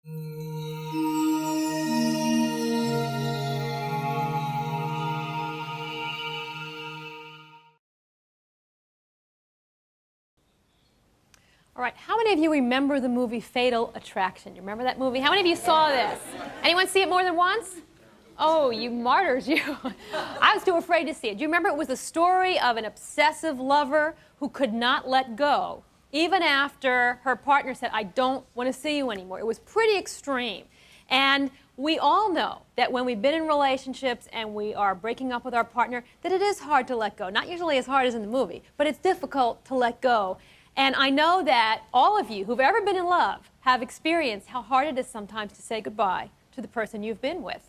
All right, how many of you remember the movie Fatal Attraction? You remember that movie? How many of you saw this? Anyone see it more than once? Oh, you martyrs, you. I was too afraid to see it. Do you remember it was the story of an obsessive lover who could not let go, even after her partner said, I don't want to see you anymore. It was pretty extreme. And we all know that when we've been in relationships and we are breaking up with our partner, that it is hard to let go. Not usually as hard as in the movie, but it's difficult to let go. And I know that all of you who've ever been in love have experienced how hard it is sometimes to say goodbye to the person you've been with.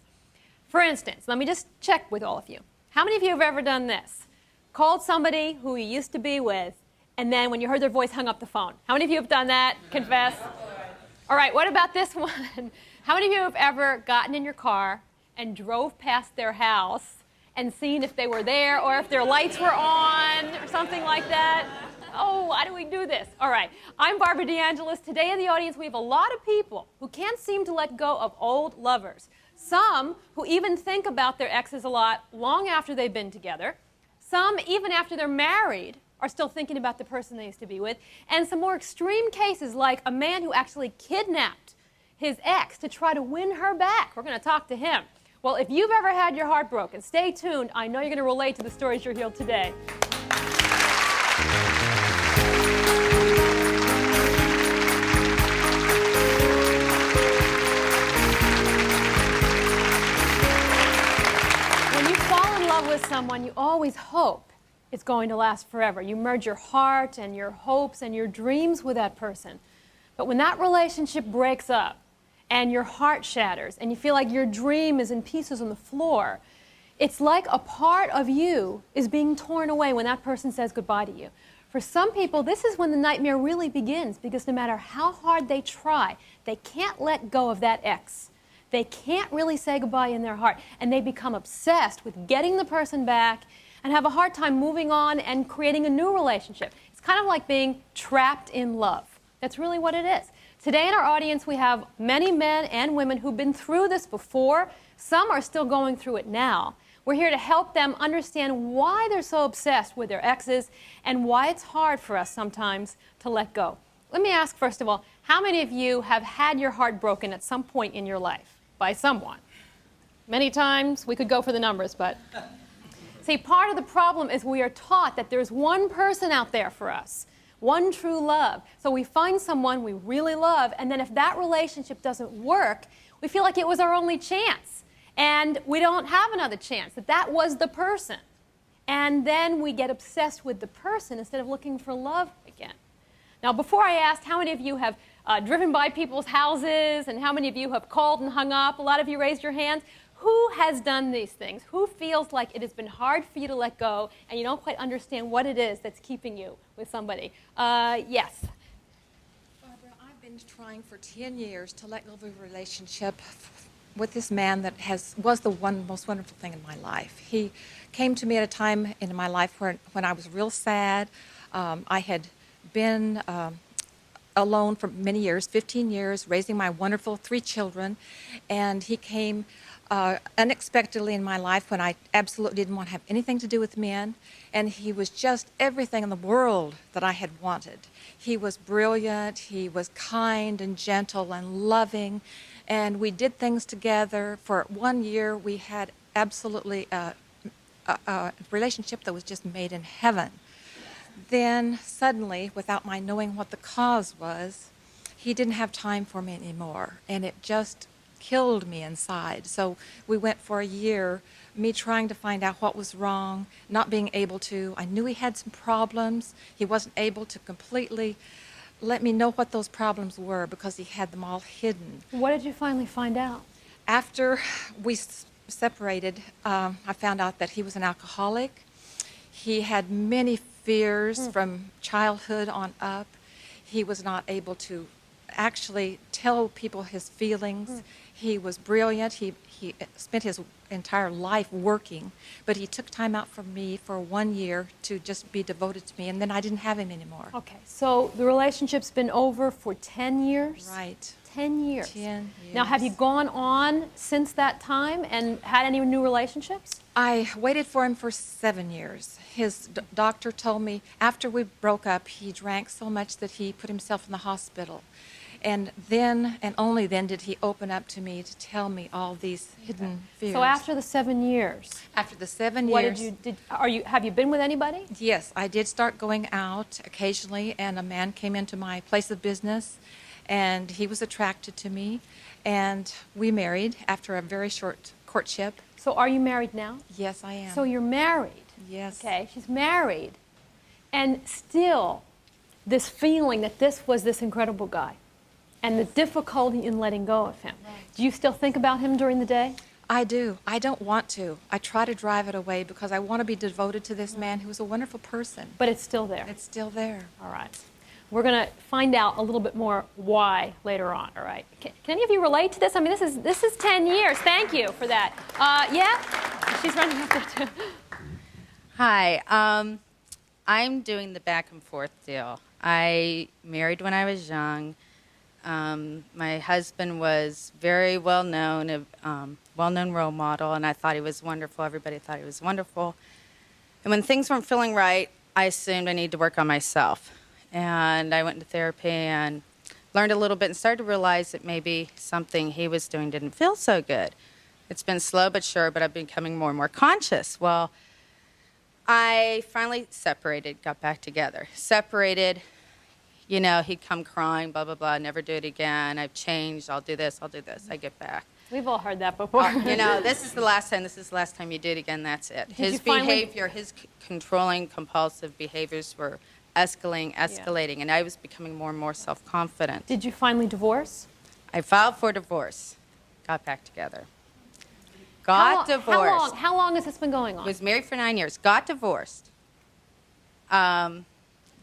For instance, let me just check with all of you. How many of you have ever done this? Called somebody who you used to be with, and then when you heard their voice, hung up the phone. How many of you have done that? Confess. All right, what about this one? How many of you have ever gotten in your car and drove past their house and seen if they were there or if their lights were on or something like that? Oh, why do we do this? All right, I'm Barbara De Angelis. Today in the audience we have a lot of people who can't seem to let go of old lovers. Some who even think about their exes a lot long after they've been together. Some, even after they're married, are still thinking about the person they used to be with. And some more extreme cases like a man who actually kidnapped his ex to try to win her back. We're going to talk to him. Well, if you've ever had your heart broken, stay tuned. I know you're going to relate to the stories you'll hear today. With someone, you always hope it's going to last forever. You merge your heart and your hopes and your dreams with that person. But when that relationship breaks up and your heart shatters and you feel like your dream is in pieces on the floor, it's like a part of you is being torn away when that person says goodbye to you. For some people, this is when the nightmare really begins, because no matter how hard they try, they can't let go of that ex. They can't really say goodbye in their heart, and they become obsessed with getting the person back and have a hard time moving on and creating a new relationship. It's kind of like being trapped in love. That's really what it is. Today in our audience we have many men and women who've been through this before. Some are still going through it now. We're here to help them understand why they're so obsessed with their exes and why it's hard for us sometimes to let go. Let me ask, first of all, how many of you have had your heart broken at some point in your life? By someone. Many times, we could go for the numbers, but see, part of the problem is we are taught that there's one person out there for us, one true love. So we find someone we really love, and then if that relationship doesn't work, we feel like it was our only chance, and we don't have another chance, that was the person. And then we get obsessed with the person instead of looking for love again. Now, before I asked how many of you have driven by people's houses and how many of you have called and hung up, a lot of you raised your hands. Who has done these things? Who feels like it has been hard for you to let go and you don't quite understand what it is that's keeping you with somebody? Yes. Barbara, I've been trying for 10 years to let go of a relationship with this man that was the most wonderful thing in my life. He came to me at a time in my life when I was real sad. I had been alone for many years, 15 years, raising my wonderful 3 children, and he came unexpectedly in my life when I absolutely didn't want to have anything to do with men, and he was just everything in the world that I had wanted. He was brilliant, he was kind and gentle and loving, and we did things together. For 1 year, we had absolutely a relationship that was just made in heaven. Then suddenly, without my knowing what the cause was, he didn't have time for me anymore, and it just killed me inside. So we went for a year, me trying to find out what was wrong, not being able to. I knew he had some problems. He wasn't able to completely let me know what those problems were because he had them all hidden. What did you finally find out? After we separated, I found out that he was an alcoholic. He had many fears from childhood on up. He was not able to actually tell people his feelings. He was brilliant. He spent his entire life working, but he took time out from me for 1 year to just be devoted to me, and then I didn't have him anymore. Okay, so the relationship's been over for 10 years? Right. 10 years. 10 years. Now, have you gone on since that time and had any new relationships? I waited for him for 7 years. His doctor told me after we broke up, he drank so much that he put himself in the hospital. And then, and only then, did he open up to me to tell me all these hidden fears. So after the 7 years? After the 7 What years. have you been with anybody? Yes, I did start going out occasionally, and a man came into my place of business, and he was attracted to me, and we married after a very short courtship. So are you married now? Yes, I am. So you're married? Yes. Okay, she's married. And still, this feeling that this was this incredible guy, and the difficulty in letting go of him. Right. Do you still think about him during the day? I do. I don't want to. I try to drive it away because I want to be devoted to this man who is a wonderful person. But it's still there. It's still there. All right. We're going to find out a little bit more why later on, all right? Can any of you relate to this? I mean, this is 10 years. Thank you for that. Yeah? She's running up there, too. Hi. I'm doing the back and forth deal. I married when I was young. My husband was very well-known, a well-known role model, and I thought he was wonderful. Everybody thought he was wonderful. And when things weren't feeling right, I assumed I needed to work on myself. And I went into therapy and learned a little bit and started to realize that maybe something he was doing didn't feel so good. It's been slow but sure, but I've been becoming more and more conscious. Well, I finally separated, got back together. Separated, you know, he'd come crying, blah, blah, blah, never do it again. I've changed, I'll do this. I get back. We've all heard that before. You know, this is the last time you do it again, that's it. His behavior, his controlling, compulsive behaviors were escalating, and I was becoming more and more self-confident. Did you finally divorce? I filed for divorce, got back together. Got divorced. How long has this been going on? Was married for 9 years, got divorced. Then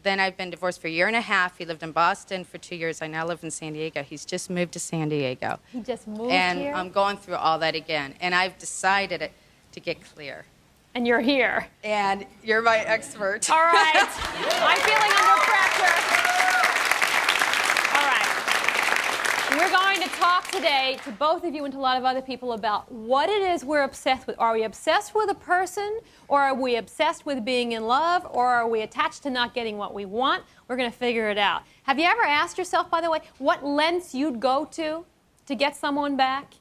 I've been divorced for a year and a half. He lived in Boston for 2 years. I now live in San Diego. He's just moved to San Diego. He just moved and here? And I'm going through all that again. And I've decided to get clear. And you're here. And you're my expert. All right. I'm feeling under pressure. All right. We're going to talk today to both of you and to a lot of other people about what it is we're obsessed with. Are we obsessed with a person, or are we obsessed with being in love, or are we attached to not getting what we want? We're going to figure it out. Have you ever asked yourself, by the way, what lengths you'd go to get someone back?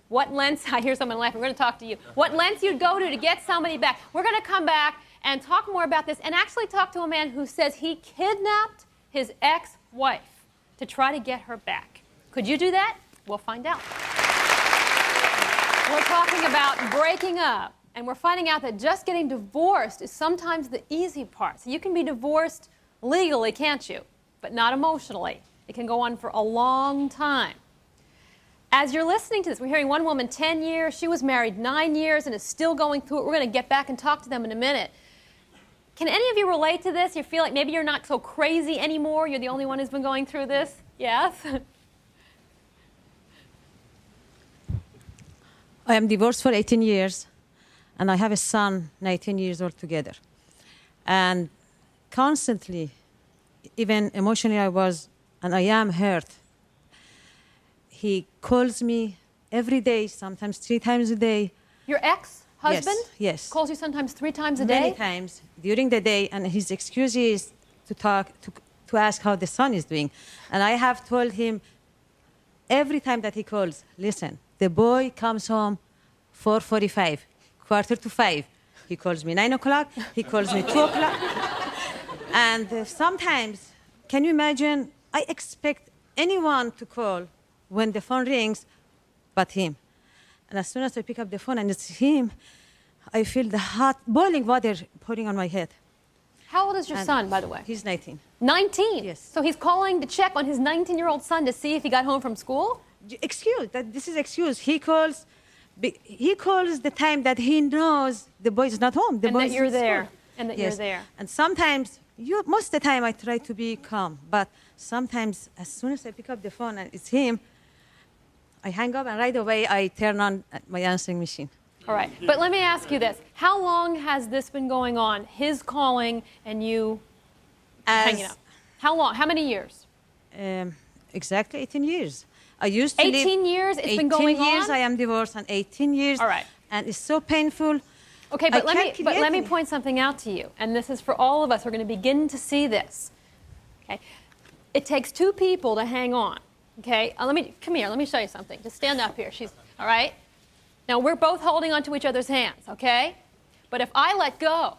What lengths, I hear someone laughing, we're going to talk to you. What lengths you'd go to get somebody back. We're going to come back and talk more about this and actually talk to a man who says he kidnapped his ex-wife to try to get her back. Could you do that? We'll find out. We're talking about breaking up, and we're finding out that just getting divorced is sometimes the easy part. So you can be divorced legally, can't you? But not emotionally. It can go on for a long time. As you're listening to this, we're hearing one woman 10 years, she was married 9 years and is still going through it. We're going to get back and talk to them in a minute. Can any of you relate to this? You feel like maybe you're not so crazy anymore, you're the only one who's been going through this? Yes? I am divorced for 18 years, and I have a son, 19 years old together. And constantly, even emotionally, I am hurt. He calls me every day, sometimes 3 times a day. Your ex-husband? Yes. Calls you sometimes 3 times a day? Many times during the day, and his excuse is to ask how the son is doing. And I have told him every time that he calls, listen, the boy comes home 4:45, 4:45. He calls me 9 o'clock, he calls me 2 o'clock. And sometimes, can you imagine, I expect anyone to call when the phone rings, but him. And as soon as I pick up the phone and it's him, I feel the hot, boiling water pouring on my head. How old is your son, by the way? He's 19. 19? Yes. So he's calling to check on his 19-year-old son to see if he got home from school? This is excuse. He calls the time that he knows the boy is not home. And that you're there. And that you're there. And sometimes, most of the time I try to be calm, but sometimes as soon as I pick up the phone and it's him, I hang up and right away I turn on my answering machine. All right. But let me ask you this. How long has this been going on? His calling and you hanging out? How long? How many years? Exactly 18 years. I used to 18 years? It's been going on? 18 years I am divorced, and 18 years. All right. And it's so painful. Okay, but let me point something out to you, and this is for all of us. We're going to begin to see this. Okay, it takes two people to hang on. Okay, come here. Let me show you something. Just stand up here. All right. Now we're both holding onto each other's hands. Okay, but if I let go,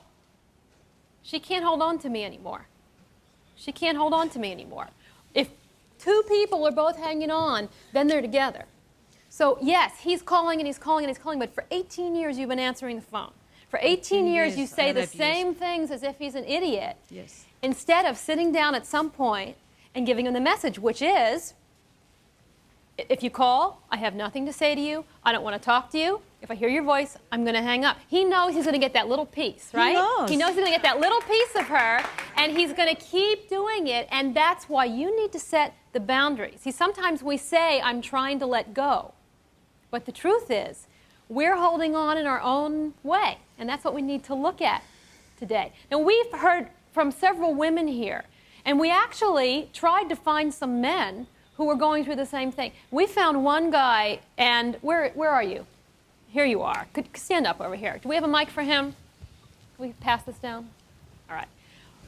she can't hold on to me anymore. She can't hold on to me anymore. If two people are both hanging on, then they're together. So yes, he's calling and he's calling and he's calling, but for 18 years you've been answering the phone. For 18 years you say the same things as if he's an idiot. Yes. Instead of sitting down at some point and giving him the message, which is, if you call, I have nothing to say to you, I don't want to talk to you, if I hear your voice, I'm going to hang up. He knows he's going to get that little piece, right? He knows he's going to get that little piece of her, and he's going to keep doing it, and that's why you need to set the boundaries. See, sometimes we say, I'm trying to let go, but the truth is, we're holding on in our own way, and that's what we need to look at today. Now, we've heard from several women here, and we actually tried to find some men who were going through the same thing. We found one guy, and where are you? Here you are. Could stand up over here. Do we have a mic for him? Can we pass this down? All right.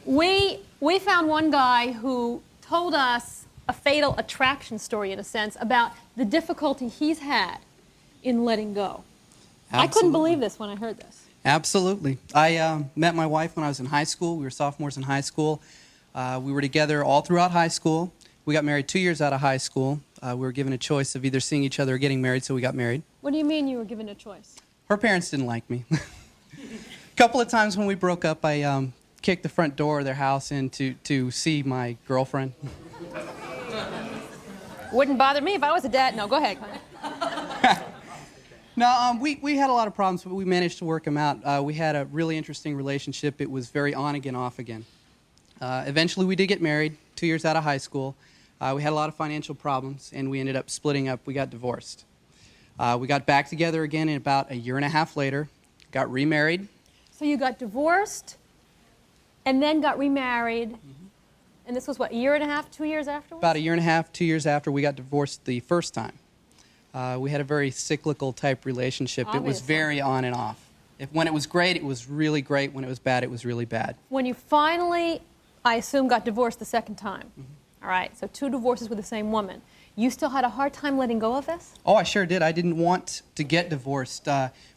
We found one guy who told us a fatal attraction story, in a sense, about the difficulty he's had in letting go. Absolutely. I couldn't believe this when I heard this. Absolutely. I met my wife when I was in high school. We were sophomores in high school. We were together all throughout high school. We got married 2 years out of high school. We were given a choice of either seeing each other or getting married, so we got married. What do you mean you were given a choice? Her parents didn't like me. A couple of times when we broke up, I kicked the front door of their house in to see my girlfriend. Wouldn't bother me if I was a dad. No, go ahead. No, we had a lot of problems, but we managed to work them out. We had a really interesting relationship. It was very on again, off again. Eventually, we did get married 2 years out of high school. We had a lot of financial problems, and we ended up splitting up. We got divorced. We got back together again in about a year and a half later, got remarried. So you got divorced and then got remarried. Mm-hmm. And this was what, a year and a half, 2 years afterwards? About a year and a half, 2 years after we got divorced the first time. We had a very cyclical type relationship. Obviously. It was very on and off. When it was great, it was really great. When it was bad, it was really bad. When you finally, I assume, got divorced the second time. Mm-hmm. All right, so 2 divorces with the same woman. You still had a hard time letting go of this? Oh, I sure did. I didn't want to get divorced.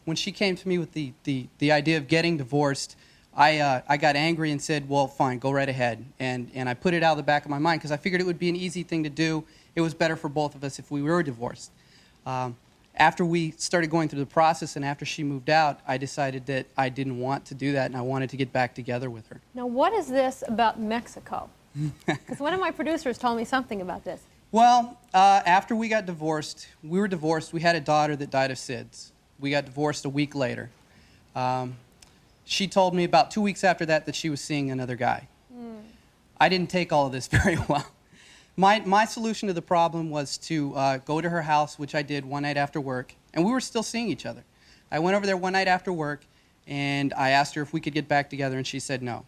When she came to me with the idea of getting divorced, I got angry and said, well, fine, go right ahead. And I put it out of the back of my mind because I figured it would be an easy thing to do. It was better for both of us if we were divorced. After we started going through the process and after she moved out, I decided that I didn't want to do that and I wanted to get back together with her. Now, what is this about Mexico? Because one of my producers told me something about this. Well, after we got divorced, we had a daughter that died of SIDS. We got divorced a week later. She told me about 2 weeks after that she was seeing another guy. I didn't take all of this very well. My solution to the problem was to go to her house, which I did one night after work, and we were still seeing each other. I went over there one night after work, and I asked her if we could get back together, and she said no.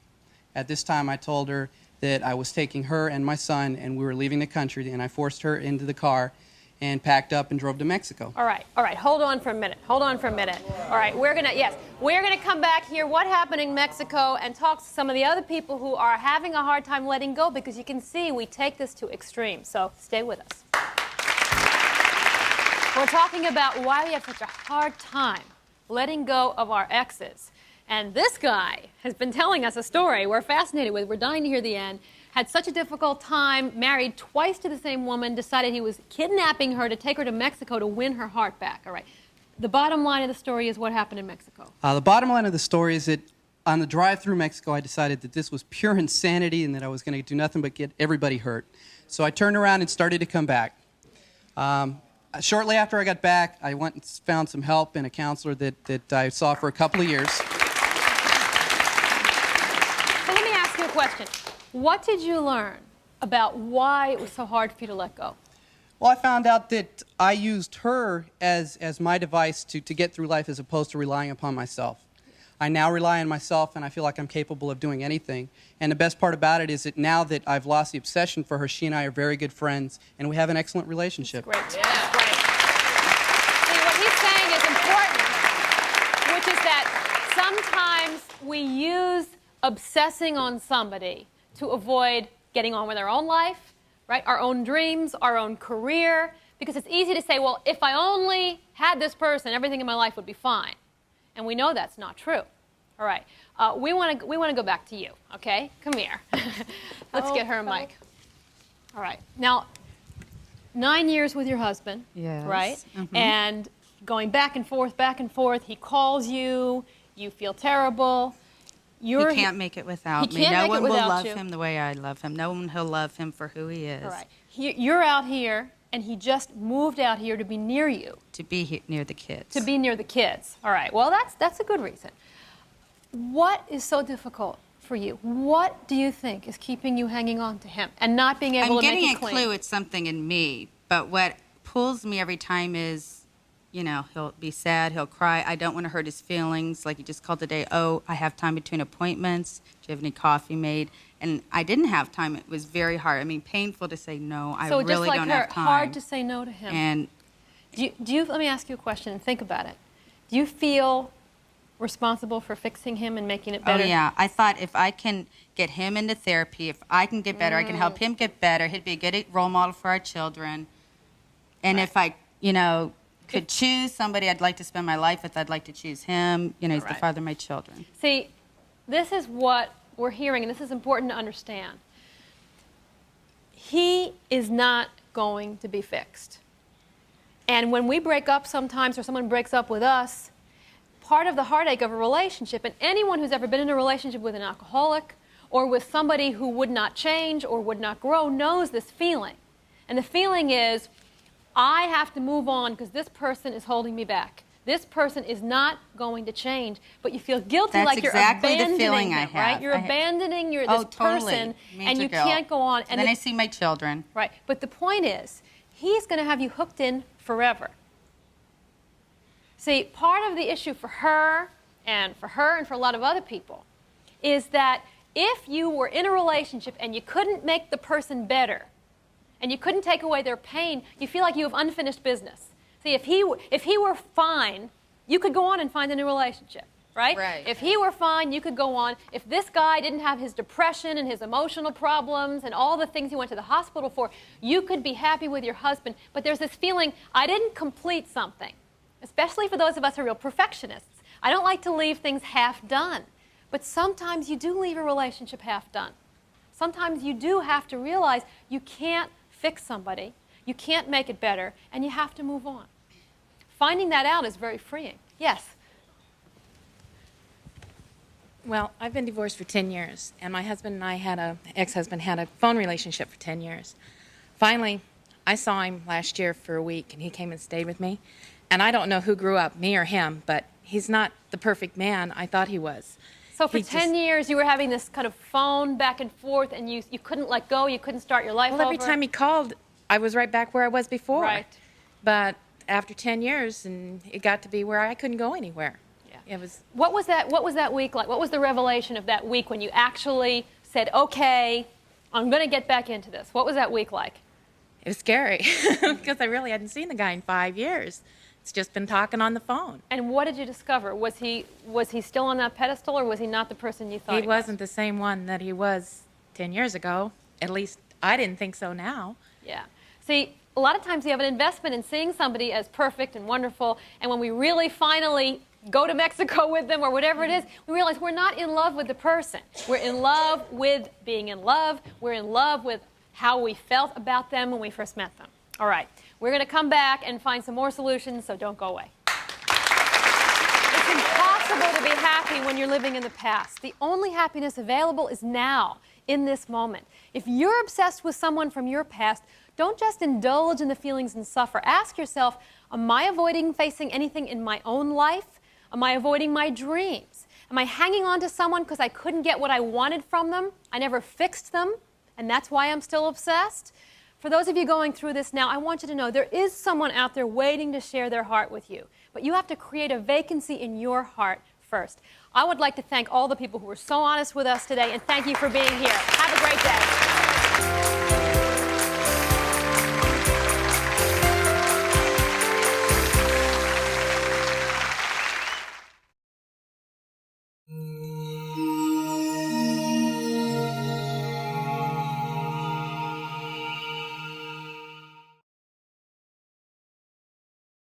At this time, I told her that I was taking her and my son, and we were leaving the country, and I forced her into the car and packed up and drove to Mexico. All right, hold on for a minute. All right, we're gonna come back here, what happened in Mexico, and talk to some of the other people who are having a hard time letting go, because you can see we take this to extremes, so stay with us. We're talking about why we have such a hard time letting go of our exes. And this guy has been telling us a story we're fascinated with. We're dying to hear the end. Had such a difficult time, married twice to the same woman, decided he was kidnapping her to take her to Mexico to win her heart back. All right. The bottom line of the story is what happened in Mexico. The bottom line of the story is that on the drive through Mexico, I decided that this was pure insanity and that I was going to do nothing but get everybody hurt. So I turned around and started to come back. Shortly after I got back, I went and found some help and a counselor that I saw for a couple of years. So let me ask you a question. What did you learn about why it was so hard for you to let go? Well, I found out that I used her as my device to get through life as opposed to relying upon myself. I now rely on myself, and I feel like I'm capable of doing anything. And the best part about it is that now that I've lost the obsession for her, she and I are very good friends, and we have an excellent relationship. That's great. Yeah. That's great. See, what he's saying is important, which is that sometimes we use obsessing on somebody to avoid getting on with our own life, right? Our own dreams, our own career, because it's easy to say, well, if I only had this person, everything in my life would be fine. And we know that's not true. All right. We want to go back to you, okay? Come here. Let's get her a mic. All right. Now, 9 years with your husband, Yes. right? Mm-hmm. And going back and forth. He calls you. You feel terrible. He can't make it without me. can't No make it one will without love you. him the way I love him. No one will love him for who he is. All right. You're out here, and he just moved out here to be near you. To be near the kids. To be near the kids. All right. Well, that's a good reason. What is so difficult for you? What do you think is keeping you hanging on to him and not being able I'm to make getting it a clean? clue it's something in me, but what pulls me every time is, you know, he'll be sad, he'll cry. I don't want to hurt his feelings. Like he just called today, oh, I have time between appointments. Do you have any coffee made? And I didn't have time. It was very hard. I mean, painful to say no. I So really just like don't her, have time. hard to say no to him. And Do you, let me ask you a question and think about it. Do you feel responsible for fixing him and making it better? oh yeah, I thought if I can get him into therapy, if I can get better, I can help him get better. He'd be a good role model for our children. And Right. if I, you know, could choose somebody I'd like to spend my life with, I'd like to choose him. You know, he's the Right. father of my children. See, this is what we're hearing, and this is important to understand. He is not going to be fixed. And when we break up sometimes, or someone breaks up with us, part of the heartache of a relationship, and anyone who's ever been in a relationship with an alcoholic or with somebody who would not change or would not grow knows this feeling. And the feeling is, I have to move on because this person is holding me back. This person is not going to change, but you feel guilty, That's like you're exactly the abandoning feeling I them, right? have. You're abandoning this Totally. person, Major and you guilt. can't go on. And then I see my children. Right, but the point is, he's going to have you hooked in forever. See, part of the issue for her and for a lot of other people is that if you were in a relationship and you couldn't make the person better and you couldn't take away their pain, you feel like you have unfinished business. See, if he were fine, you could go on and find a new relationship, right? Right. If he were fine, you could go on. If this guy didn't have his depression and his emotional problems and all the things he went to the hospital for, you could be happy with your husband. But there's this feeling, I didn't complete something, especially for those of us who are real perfectionists. I don't like to leave things half done. But sometimes you do leave a relationship half done. Sometimes you do have to realize you can't fix somebody, you can't make it better, and you have to move on. Finding that out is very freeing. Yes? Well, I've been divorced for 10 years, and my husband and I ex-husband had a phone relationship for 10 years. Finally, I saw him last year for a week, and he came and stayed with me. And I don't know who grew up, me or him, but he's not the perfect man I thought he was. So for He 10 years, you were having this kind of phone back and forth, and you couldn't let go, you couldn't start your life Well, every over? time he called, I was right back where I was before. Right. But after 10 years, and it got to be where I couldn't go anywhere. Yeah. It was. What was that week like? What was the revelation of that week when you actually said, okay, I'm going to get back into this? What was that week like? It was scary because I really hadn't seen the guy in 5 years. It's just been talking on the phone. And what did you discover? Was he still on that pedestal, or was he not the person you thought he He wasn't the same one that he was 10 years ago. At least I didn't think so now. Yeah. See, a lot of times we have an investment in seeing somebody as perfect and wonderful, and when we really finally go to Mexico with them or whatever it is, we realize we're not in love with the person. We're in love with being in love. We're in love with how we felt about them when we first met them. All right. We're going to come back and find some more solutions, so don't go away. It's impossible to be happy when you're living in the past. The only happiness available is now, in this moment. If you're obsessed with someone from your past, don't just indulge in the feelings and suffer. Ask yourself, am I avoiding facing anything in my own life? Am I avoiding my dreams? Am I hanging on to someone because I couldn't get what I wanted from them? I never fixed them, and that's why I'm still obsessed? For those of you going through this now, I want you to know there is someone out there waiting to share their heart with you. But you have to create a vacancy in your heart first. I would like to thank all the people who were so honest with us today, and thank you for being here. Have a great day.